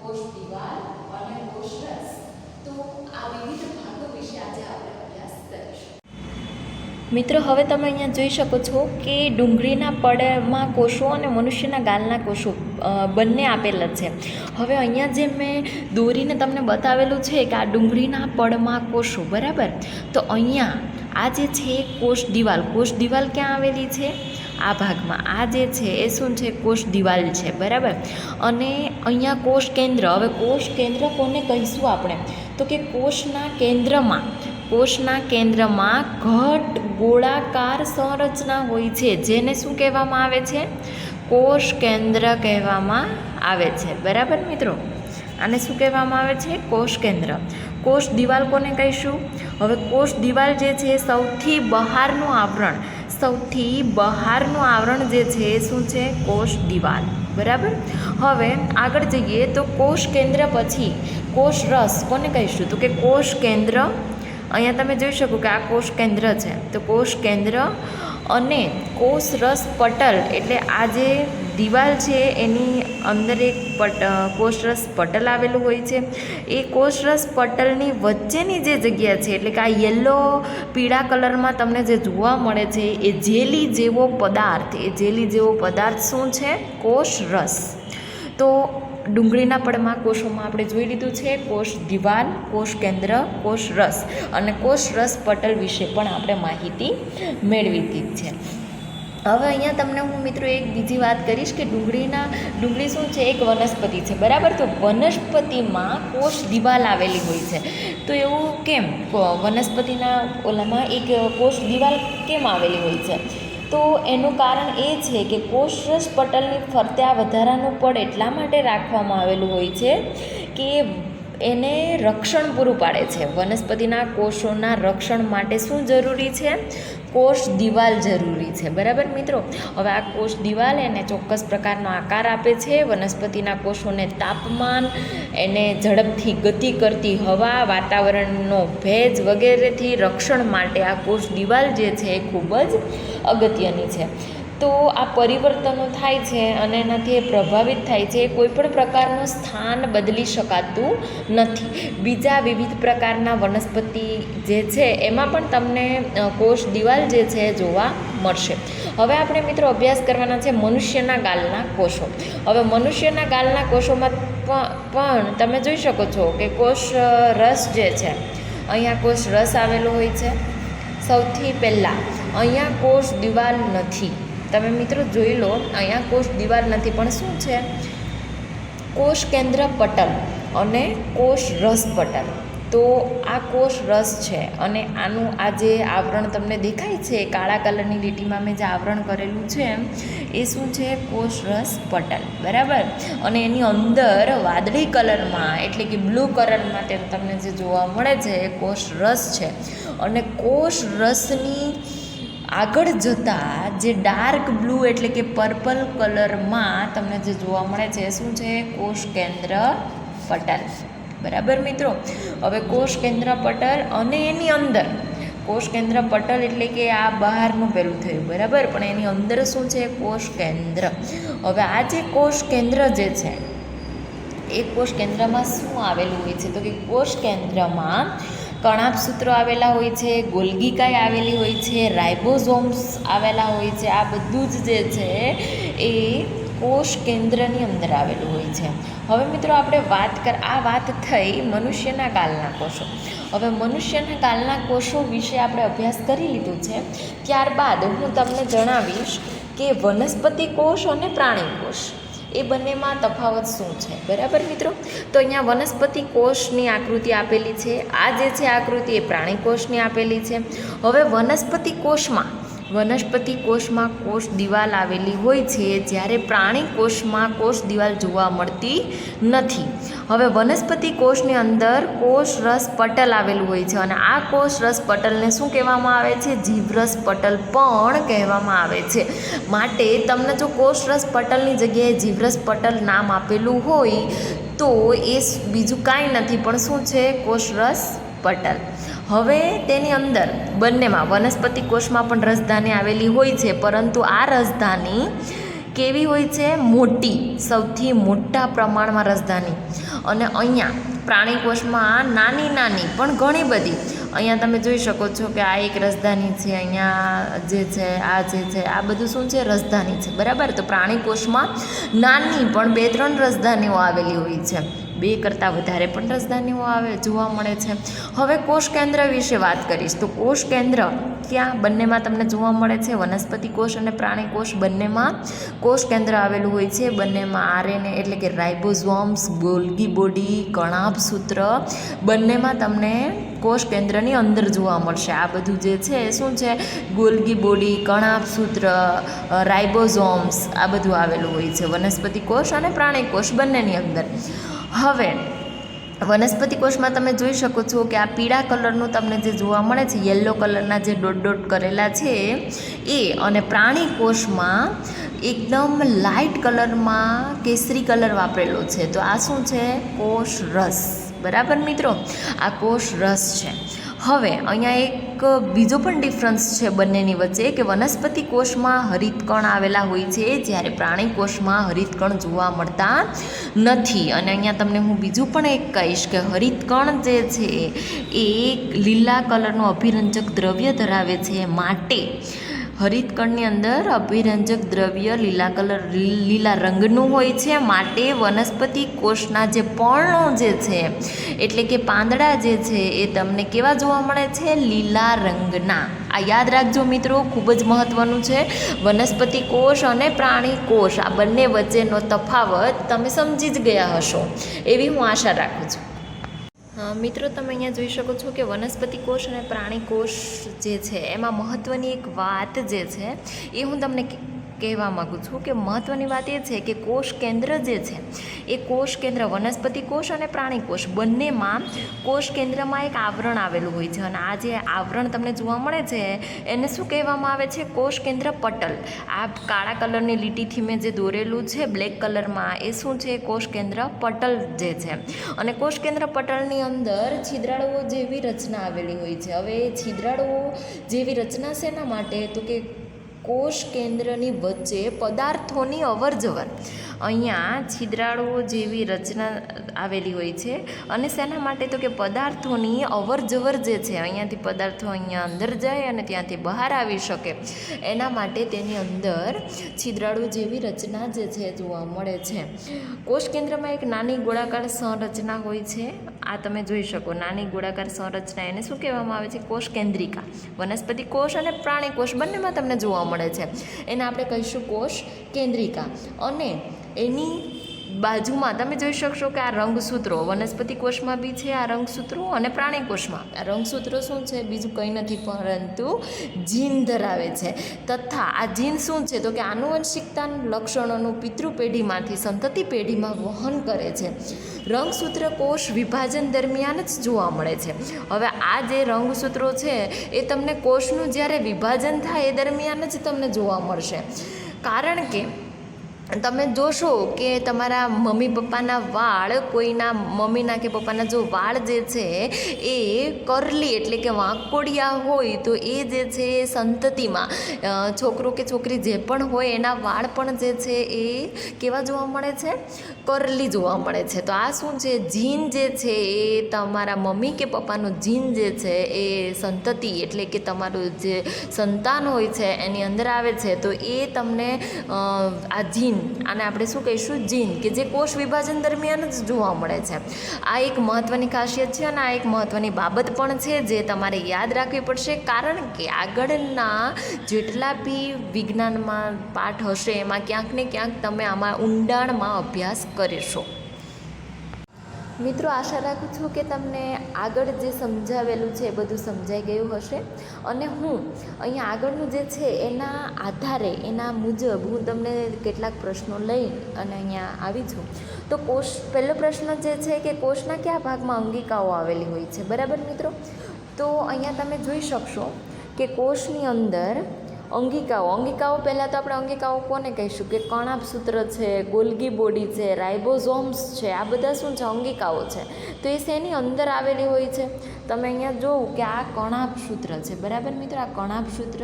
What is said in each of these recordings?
કોષ દિવાલ અને કોષ રસ. તો આ વિવિધ ભાગો વિશે આજે આપણે અભ્યાસ કરીશું. મિત્રો, હવે તમે અહીંયા જોઈ શકો છો કે ડુંગળીના પડમાં કોષો અને મનુષ્યના ગાલના કોષો બંને આપેલા છે. હવે અહીંયા જે મેં દોરીને તમને બતાવેલું છે કે આ ડુંગળીના પડમાં કોષો, બરાબર. તો અહીંયા આ જે છે કોષ દિવાલ ક્યાં આવેલી છે? આ ભાગમાં. આ જે છે એ શું છે? કોષ દિવાલ છે, બરાબર. અને અહીંયા કોષ કેન્દ્ર. હવે કોષ કેન્દ્ર કોને કહીશું આપણે? તો કે કોષના કેન્દ્રમાં ઘટ ગોળાકાર સંરચના હોય છે, જેને શું કહેવામાં આવે છે? કોષ કેન્દ્ર કહેવામાં આવે છે, બરાબર મિત્રો. આને શું કહેવામાં આવે છે? કોષ કેન્દ્ર. કોષ દિવાલ કોને કહીશું? હવે કોષ દિવાલ જે છે સૌથી બહારનું આવરણ જે છે એ શું છે? કોષ દિવાલ, બરાબર. હવે આગળ જઈએ તો કોષ કેન્દ્ર પછી કોષ રસ કોને કહીશું? તો કે કોષ કેન્દ્ર. અહીંયા તમે જોઈ શકો કે આ કોષ કેન્દ્ર છે, તો કોષ કેન્દ્ર અને કોષ રસ પટલ, એટલે આ જે દિવાલ છે એની અંદર એક કોષ રસ પટલ આવેલું હોય છે. એ કોષ રસ પટલની વચ્ચેની જે જગ્યા છે, એટલે કે આ યલો પીળા કલરમાં તમને જે જોવા મળે છે એ જેલી જેવો પદાર્થ શું છે? કોષ રસ. તો ડુંગળીના પડમાં કોષોમાં આપણે જોઈ લીધું છે કોષ દિવાલ, કોષ કેન્દ્ર, કોષ રસ અને કોષ રસ પટલ વિશે પણ આપણે માહિતી મેળવી દીધી છે. હવે અહીંયા તમને હું મિત્રો એક બીજી વાત કરીશ કે ડુંગળી શું છે? એક વનસ્પતિ છે, બરાબર. તો વનસ્પતિમાં કોષ દિવાલ આવેલી હોય છે. તો એવું કેમ? વનસ્પતિના ઓલામાં એક કોષ દિવાલ કેમ આવેલી હોય છે? તો એનું કારણ એ છે કે કોષરસ પટલની ફરતે આ વધારાનું પડ એટલા માટે રાખવામાં આવેલું હોય છે કે એને રક્ષણ પૂરું પાડે છે. વનસ્પતિના કોષોના રક્ષણ માટે શું જરૂરી છે? કોષ દિવાલ જરૂરી છે, બરાબર મિત્રો. હવે આ કોષ દિવાલ એને ચોક્કસ પ્રકારનો આકાર આપે છે. વનસ્પતિના કોષોને તાપમાન, એને ઝડપથી ગતિ કરતી હવા, વાતાવરણનો ભેજ વગેરેથી રક્ષણ માટે આ કોષ દિવાલ જે છે એ ખૂબ જ અગત્યની છે. તો આ પરિવર્તનો થાય છે અને એનાથી એ પ્રભાવિત થાય છે. કોઈપણ પ્રકારનું સ્થાન બદલી શકાતું નથી. બીજા વિવિધ પ્રકારના વનસ્પતિ જે છે એમાં પણ તમને કોષ દિવાલ જે છે એ જોવા મળશે. હવે આપણે મિત્રો અભ્યાસ કરવાના છે મનુષ્યના ગાલના કોષો. હવે મનુષ્યના ગાલના કોષોમાં પણ તમે જોઈ શકો છો કે કોષ રસ જે છે, અહીંયા કોષ રસ આવેલો હોય છે. સૌથી પહેલાં અહીંયા કોષ દિવાલ નથી. તમે મિત્રો જોઈ લો, અહીંયા કોષ દિવાલ નથી, પણ શું છે? કોષ કેન્દ્ર પટલ અને કોષ રસ પટલ. તો આ કોષ રસ છે અને આનું આ જે આવરણ તમને દેખાય છે કાળા કલરની લીટીમાં મેં જે આવરણ કરેલું છે એ શું છે? કોષ રસ પટલ, બરાબર. અને એની અંદર વાદળી કલરમાં, એટલે કે બ્લુ કલરમાં તમને જે જોવા મળે છે એ કોષ રસ છે. અને કોષ રસની આગળ જતાં જે ડાર્ક બ્લુ, એટલે કે પર્પલ કલરમાં તમને જે જોવા મળે છે શું છે? કોષ કેન્દ્ર પટલ, બરાબર મિત્રો. હવે કોષ કેન્દ્ર પટલ અને એની અંદર કોષ કેન્દ્ર પટલ એટલે કે આ બહારનું પેલું થયું, બરાબર. પણ એની અંદર શું છે? કોષ કેન્દ્ર. હવે આ જે કોષ કેન્દ્ર જે છે એ કોષ કેન્દ્રમાં શું આવેલું હોય છે? તો કે કોષ કેન્દ્રમાં કણાભસૂત્રો આવેલા હોય છે, ગોલ્ગીકાઈ આવેલી હોય છે, રાઇબોઝોમ્સ આવેલા હોય છે. આ બધું જ જે છે એ કોષ કેન્દ્રની અંદર આવેલું હોય છે. હવે મિત્રો આપણે આ વાત થઈ મનુષ્યના ગાલના કોષો. હવે મનુષ્યના ગાલના કોષો વિશે આપણે અભ્યાસ કરી લીધું છે. ત્યારબાદ હું તમને જણાવીશ કે વનસ્પતિ કોષ અને પ્રાણી કોષ એ બંનેમાં તફાવત શું છે, બરાબર મિત્રો. તો અહીંયા વનસ્પતિ કોષની આકૃતિ આપેલી છે. આ જે છે આકૃતિ એ પ્રાણી કોષની આપેલી છે. હવે વનસ્પતિ કોષમાં કોષ દિવાલ આવેલી હોય છે, જ્યારે પ્રાણી કોષમાં કોષ દિવાલ જોવા મળતી નથી. હવે વનસ્પતિ કોષની અંદર કોષ રસ પટલ આવેલું હોય છે અને આ કોષ રસ પટલને શું કહેવામાં આવે છે? જીવરસ પટલ પણ કહેવામાં આવે છે. માટે તમને જો કોષ રસ પટલની જગ્યાએ જીવરસ પટલ નામ આપેલું હોય તો એ બીજું કાંઈ નથી પણ શું છે? કોષ રસ પટલ. હવે તેની અંદર બંનેમાં વનસ્પતિ કોષમાં પણ રસધાની આવેલી હોય છે, પરંતુ આ રસધાની કેવી હોય છે? મોટી, સૌથી મોટા પ્રમાણમાં રસધાની. અને અહીંયા પ્રાણી કોષમાં નાની નાની પણ ઘણી બધી, અહીંયા તમે જોઈ શકો છો કે આ એક રસધાની છે, અહીંયા જે છે આ બધું શું છે, રસધાની છે, બરાબર. તો પ્રાણી કોષમાં નાની પણ 2-3 રસધાનીઓ આવેલી હોય છે, 2 કરતાં વધારે પણ રસધાનીઓ જોવા મળે છે. હવે કોષ કેન્દ્ર વિશે વાત કરીશ તો કોષ કેન્દ્ર ક્યાં બંનેમાં તમને જોવા મળે છે, વનસ્પતિ કોષ અને પ્રાણી કોષ બંનેમાં કોષ કેન્દ્ર આવેલું હોય છે. બંનેમાં આરએનએ એટલે કે રાઇબોઝોમ્સ, ગોલ્ગી બોડી, કણાભસૂત્ર બંનેમાં તમને કોષ કેન્દ્રની અંદર જોવા મળશે. આ બધું જે છે શું છે, ગોલ્ગી બોડી, કણાભસૂત્ર, રાઇબોઝોમ્સ આ બધું આવેલું હોય છે વનસ્પતિ કોષ અને પ્રાણી કોષ બંનેની અંદર. હવે વનસ્પતિ કોષમાં તમે જોઈ શકો છો કે આ પીળા કલરનું તમને જે જોવા મળે છે, યલો કલરના જે ડોટ કરેલા છે એ, અને પ્રાણી કોષમાં એકદમ લાઇટ કલરમાં કેસરી કલર વાપરેલો છે. તો આ શું છે, કોષ રસ, બરાબર મિત્રો, આ કોષ રસ છે. હવે અહીંયા એક બીજો પણ ડિફરન્સ છે બંનેની વચ્ચે કે વનસ્પતિ કોષમાં હરિતકણ આવેલા હોય છે, જ્યારે પ્રાણી કોષમાં હરિતકણ જોવા મળતા નથી. અને અહીંયા તમને હું બીજું પણ એક કહીશ કે હરિતકણ જે છે એ લીલા કલરનું અભિરંજક દ્રવ્ય ધરાવે છે, માટે હરિતકણની અંદર અભિરંજક દ્રવ્ય લીલા રંગનું હોય છે, માટે વનસ્પતિ કોષના જે પર્ણો જે છે એટલે કે પાંદડા જે છે એ તમને કેવા જોવા મળે છે, લીલા રંગના. આ યાદ રાખજો મિત્રો, ખૂબ જ મહત્ત્વનું છે. વનસ્પતિ કોષ અને પ્રાણી કોષ આ બંને વચ્ચેનો તફાવત તમે સમજી જ ગયા હશો એવી હું આશા રાખું છું. મિત્રો તમે અહીંયા જોઈ શકો છો કે વનસ્પતિ કોષ અને પ્રાણી કોષ જે છે એમાં મહત્ત્વની એક વાત જે છે એ હું તમને કહેવા માગું છું કે મહત્ત્વની વાત એ છે કે કોષ કેન્દ્ર જે છે એ કોષ કેન્દ્ર વનસ્પતિ કોષ અને પ્રાણી કોષ બંનેમાં કોષ કેન્દ્રમાં એક આવરણ આવેલું હોય છે, અને આ જે આવરણ તમને જોવા મળે છે એને શું કહેવામાં આવે છે, કોષ કેન્દ્ર પટલ. આ કાળા કલરની લીટીથી મેં જે દોરેલું છે બ્લેક કલરમાં એ શું છે, કોષ કેન્દ્ર પટલ જે છે. અને કોષ કેન્દ્ર પટલની અંદર છિદ્રાળુઓ જેવી રચના આવેલી હોય છે. હવે એ છિદ્રાળુઓ જેવી રચના શેના માટે, તો કે કોષ કેન્દ્રની વચ્ચે પદાર્થોની અવરજવર, અહીંયા છિદ્રાળુઓ જેવી રચના આવેલી હોય છે. અને શેના માટે, તો કે પદાર્થોની અવરજવર જે છે, અહીંયાથી પદાર્થો અહીંયા અંદર જાય અને ત્યાંથી બહાર આવી શકે એના માટે તેની અંદર છિદ્રાળુ જેવી રચના જે છે જોવા મળે છે. કોષ કેન્દ્રમાં એક નાની ગોળાકાર સંરચના હોય છે, આ તમે જોઈ શકો, નાની ગોળાકાર સંરચના, એને શું કહેવામાં આવે છે, કોષ કેન્દ્રિકા. વનસ્પતિ કોષ અને પ્રાણી કોષ બંનેમાં તમને જોવા મળે છે, એને આપણે કહીશું કોષ કેન્દ્રિકા. અને એની બાજુમાં તમે જોઈ શકશો કે આ રંગસૂત્રો વનસ્પતિ કોષમાં બી છે, આ રંગસૂત્રો, અને પ્રાણી કોષમાં આ રંગસૂત્રો શું છે, બીજું કંઈ નથી પરંતુ જીન ધરાવે છે. તથા આ જીન શું છે, તો કે આનુવંશિકતા લક્ષણોનું પિતૃ પેઢીમાંથી સંતતિ પેઢીમાં વહન કરે છે. રંગસૂત્ર કોષ વિભાજન દરમિયાન જ જોવા મળે છે. હવે આ જે રંગસૂત્રો છે એ તમને કોષનું જ્યારે વિભાજન થાય એ દરમિયાન જ તમને જોવા મળશે. કારણ કે તમે જોશો કે તમારા મમ્મી પપ્પાના વાળ, કોઈના મમ્મીના કે પપ્પાના જો વાળ જે છે એ કરલી એટલે કે વાંકોડિયા હોય તો એ જે છે એ સંતતિમાં છોકરો કે છોકરી જે પણ હોય એના વાળ પણ જે છે એ કેવા જોવા મળે છે, કરલી જોવા મળે છે. તો આ શું છે, જીન જે છે એ તમારા મમ્મી કે પપ્પાનું જીન જે છે એ સંતતિ એટલે કે તમારું જે સંતાન હોય છે એની અંદર આવે છે. તો એ તમને આ જીન, આને આપણે શું કહીશું, જીન, કે જે કોષ વિભાજન દરમિયાન જ જોવા મળે છે. આ એક મહત્ત્વની ખાસિયત છે અને આ એક મહત્ત્વની બાબત પણ છે જે તમારે યાદ રાખવી પડશે. કારણ કે આગળના જેટલા બી વિજ્ઞાનમાં પાઠ હશે એમાં ક્યાંક ને ક્યાંક તમે આમાં ઊંડાણમાં અભ્યાસ કરીશો. મિત્રો આશા રાખું છું કે તમને આગળ જે સમજાવેલું છે એ બધું સમજાઈ ગયું હશે. અને હું અહીંયા આગળનું જે છે એના આધારે, એના મુજબ હું તમને કેટલાક પ્રશ્નો લઈ અને અહીંયા આવી છું. તો પહેલો પ્રશ્ન જે છે કે કોષના કયા ભાગમાં અંગિકાઓ આવેલી હોય છે, બરાબર મિત્રો? તો અહીંયા તમે જોઈ શકશો કે કોષની અંદર અંગિકાઓ પહેલાં તો આપણે અંગિકાઓ કોને કહીશું કે કણાભસૂત્ર છે, ગોલ્ગી બોડી છે, રાઇબોઝોમ્સ છે, આ બધા શું છે અંગિકાઓ છે. તો એ શેની અંદર આવેલી હોય છે? તમે અહીંયા જોવું કે આ કણાભસૂત્ર છે, બરાબર મિત્રો. આ કણાભસૂત્ર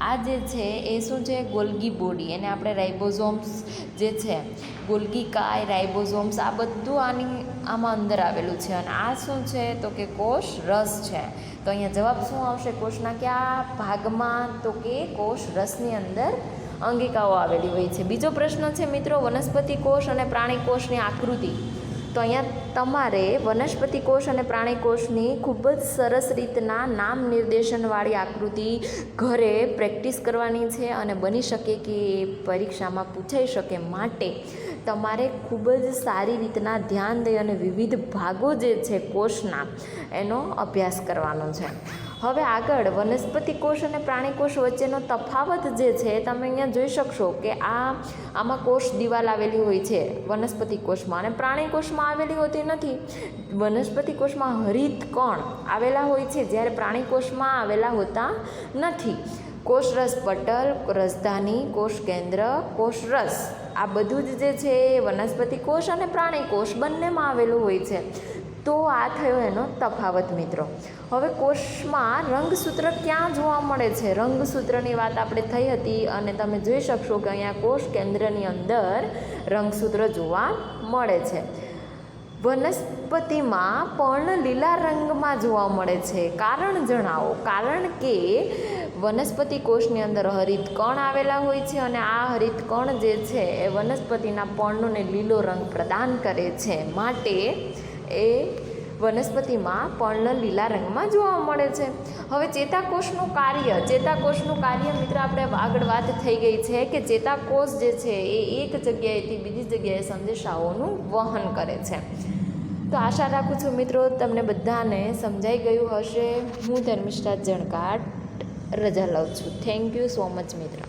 આ જે છે એ શું છે ગોલ્ગી બોડી, એને આપણે રાઇબોઝોમ્સ જે છે ગોલ્ગી કાય, રાઇબોઝોમ્સ આ બધું આમાં અંદર આવેલું છે. અને આ શું છે તો કે કોષ રસ છે. તો અહીંયા જવાબ શું આવશે કોષના કયા ભાગમાં? તો કે કોષ રસની અંદર અંગિકાઓ આવેલી હોય છે. બીજો પ્રશ્ન છે મિત્રો, વનસ્પતિ કોષ અને પ્રાણી કોષની આકૃતિ. તો અહીંયા તમારે વનસ્પતિ કોષ અને પ્રાણી કોષની ખૂબ જ સરસ રીતના નામ નિર્દેશનવાળી આકૃતિ ઘરે પ્રેક્ટિસ કરવાની છે, અને બની શકે કે પરીક્ષામાં પૂછાઈ શકે માટે તમારે ખૂબ જ સારી રીતના ધ્યાન દઈ અને વિવિધ ભાગો જે છે કોષના એનો અભ્યાસ કરવાનો છે. હવે આગળ વનસ્પતિ કોષ અને પ્રાણી કોષ વચ્ચેનો તફાવત જે છે તમે અહીંયા જોઈ શકશો કે આમાં કોષ દિવાલ આવેલી હોય છે વનસ્પતિ કોષમાં, અને પ્રાણી કોષમાં આવેલી હોતી નથી. વનસ્પતિ કોષમાં હરિત કણ આવેલા હોય છે, જ્યારે પ્રાણી કોષમાં આવેલા હોતા નથી. કોષરસ પટલ, રસધાની, કોષ કેન્દ્ર, કોષરસ આ બધું જ જે છે એ વનસ્પતિ કોષ અને પ્રાણી કોષ બંનેમાં આવેલું હોય છે. તો આ થયો એનો તફાવત મિત્રો. હવે કોષમાં રંગસૂત્ર ક્યાં જોવા મળે છે? રંગસૂત્રની વાત આપણે થઈ હતી, અને તમે જોઈ શકશો કે અહીંયા કોષ કેન્દ્રની અંદર રંગસૂત્ર જોવા મળે છે. વનસ્પતિમાં પર્ણ લીલા રંગમાં જોવા મળે છે. કારણ જણાવો. કારણ કે વનસ્પતિ કોષની અંદર હરિત કણ આવેલા હોય છે, અને આ હરિત કણ જે છે એ વનસ્પતિના પર્ણોને લીલો રંગ પ્રદાન કરે છે, માટે એ વનસ્પતિમાં પર્ણ લીલા રંગમાં જોવા મળે છે. હવે ચેતાકોષનું કાર્ય મિત્ર આપણે આગળ વાત થઈ ગઈ છે કે ચેતાકોષ જે છે એ એક જગ્યાએથી બીજી જગ્યાએ સંદેશાઓનું વહન કરે છે. તો આશા રાખું છું મિત્રો તમને બધાને સમજાઈ ગયું હશે. હું ધર્મિષ્ઠા જણકાટ રજા લઉં છું. થેન્ક યુ સો મચ મિત્રો.